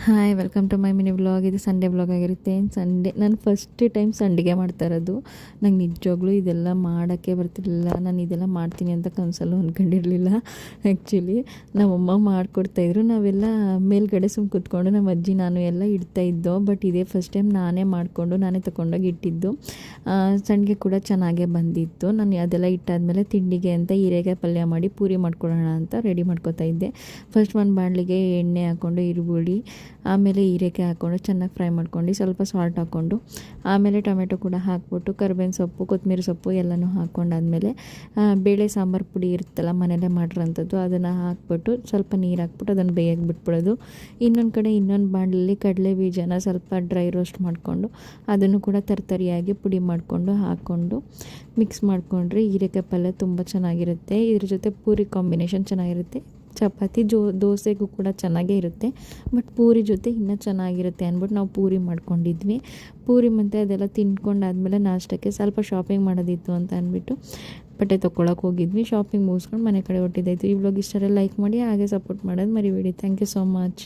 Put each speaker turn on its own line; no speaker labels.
Hi welcome to my mini vlog. ಇದು Sunday vlog ಆಗಿರುತ್ತೆ. Sunday ನಾನು ಫಸ್ಟ್ ಟೈಮ್ ಸಂಡಿಗೆ ಮಾಡ್ತಾ ಇರೋದು. ನಂಗೆ ನಿಜವಾಗ್ಲೂ ಇದೆಲ್ಲ ಮಾಡೋಕ್ಕೆ ಬರ್ತಿರ್ಲಿಲ್ಲ. ನಾನು ಇದೆಲ್ಲ ಮಾಡ್ತೀನಿ ಅಂತ ಕನಸಲ್ಲೂ ಅಂದ್ಕೊಂಡಿರಲಿಲ್ಲ. ಆ್ಯಕ್ಚುಲಿ ನಮ್ಮಮ್ಮ ಮಾಡಿಕೊಡ್ತಾಯಿದ್ರು. ನಾವೆಲ್ಲ ಮೇಲ್ಗಡೆ ಸುಮ್ಮ ಕೂತ್ಕೊಂಡು ನಮ್ಮ ಅಜ್ಜಿ ನಾನು ಎಲ್ಲ ಇಡ್ತಾಯಿದ್ದೋ. ಬಟ್ ಇದೇ ಫಸ್ಟ್ ಟೈಮ್ ನಾನೇ ಮಾಡಿಕೊಂಡು ನಾನೇ ತೊಗೊಂಡೋಗಿ ಇಟ್ಟಿದ್ದು. ಸಂಡಿಗೆ ಕೂಡ ಚೆನ್ನಾಗೇ ಬಂದಿತ್ತು. ನಾನು ಅದೆಲ್ಲ ಇಟ್ಟಾದಮೇಲೆ ತಿಂಡಿಗೆ ಅಂತ ಹೀರೆಕಾಯಿ ಪಲ್ಯ ಮಾಡಿ ಪೂರಿ ಮಾಡ್ಕೊಳ್ಳೋಣ ಅಂತ ರೆಡಿ ಮಾಡ್ಕೊತಾ ಇದ್ದೆ. ಫಸ್ಟ್ ಒಂದು ಬಾಣಲಿಗೆ ಎಣ್ಣೆ ಹಾಕ್ಕೊಂಡು ಈರುಳ್ಳಿ, ಆಮೇಲೆ ಹೀರೆಕಾಯಿ ಹಾಕ್ಕೊಂಡು ಚೆನ್ನಾಗಿ ಫ್ರೈ ಮಾಡ್ಕೊಂಡು ಸ್ವಲ್ಪ ಸಾಲ್ಟ್ ಹಾಕ್ಕೊಂಡು ಆಮೇಲೆ ಟೊಮೆಟೊ ಕೂಡ ಹಾಕ್ಬಿಟ್ಟು ಕರಿಬೇವಿನ ಸೊಪ್ಪು, ಕೊತ್ತಂಬರಿ ಸೊಪ್ಪು ಎಲ್ಲನೂ ಹಾಕ್ಕೊಂಡಾದ್ಮೇಲೆ ಬೇಳೆ ಸಾಂಬಾರು ಪುಡಿ ಇರುತ್ತಲ್ಲ ಮನೆಯಲ್ಲೇ ಮಾಡಿರೋಂಥದ್ದು, ಅದನ್ನು ಹಾಕ್ಬಿಟ್ಟು ಸ್ವಲ್ಪ ನೀರು ಹಾಕ್ಬಿಟ್ಟು ಅದನ್ನು ಬೇಯಕ್ಕೆ ಬಿಟ್ಬಿಡೋದು. ಇನ್ನೊಂದು ಕಡೆ ಇನ್ನೊಂದು ಬಾಣಲಲ್ಲಿ ಕಡಲೆ ಬೀಜನ ಸ್ವಲ್ಪ ಡ್ರೈ ರೋಸ್ಟ್ ಮಾಡಿಕೊಂಡು ಅದನ್ನು ಕೂಡ ತರ್ತರಿಯಾಗಿ ಪುಡಿ ಮಾಡಿಕೊಂಡು ಹಾಕ್ಕೊಂಡು ಮಿಕ್ಸ್ ಮಾಡಿಕೊಂಡ್ರೆ ಹೀರೆಕಾಯಿ ಪಲ್ಯ ತುಂಬ ಚೆನ್ನಾಗಿರುತ್ತೆ. ಇದ್ರ ಜೊತೆ ಪೂರಿ ಕಾಂಬಿನೇಷನ್ ಚೆನ್ನಾಗಿರುತ್ತೆ. ಚಪಾತಿ ದೋಸೆಗೂ ಕೂಡ ಚೆನ್ನಾಗೇ ಇರುತ್ತೆ, ಬಟ್ ಪೂರಿ ಜೊತೆ ಇನ್ನೂ ಚೆನ್ನಾಗಿರುತ್ತೆ ಅಂದ್ಬಿಟ್ಟು ನಾವು ಪೂರಿ ಮಾಡ್ಕೊಂಡಿದ್ವಿ. ಪೂರಿ ಮತ್ತು ಅದೆಲ್ಲ ತಿಂದ್ಕೊಂಡಾದ್ಮೇಲೆ ನಾಷ್ಟಕ್ಕೆ ಸ್ವಲ್ಪ ಶಾಪಿಂಗ್ ಮಾಡೋದಿತ್ತು ಅಂತ ಅಂದ್ಬಿಟ್ಟು ಬಟ್ಟೆ ತೊಗೊಳಕ್ಕೆ ಹೋಗಿದ್ವಿ. ಶಾಪಿಂಗ್ ಮುಗಿಸ್ಕೊಂಡು ಮನೆ ಕಡೆ ಹೊರಟಿದ್ದಾಯಿತು. ಈ ವ್ಲಾಗ್ ಇಷ್ಟ ಲೈಕ್ ಮಾಡಿ, ಹಾಗೆ ಸಪೋರ್ಟ್ ಮಾಡೋದು ಮರಿಬೇಡಿ. Thank you so much.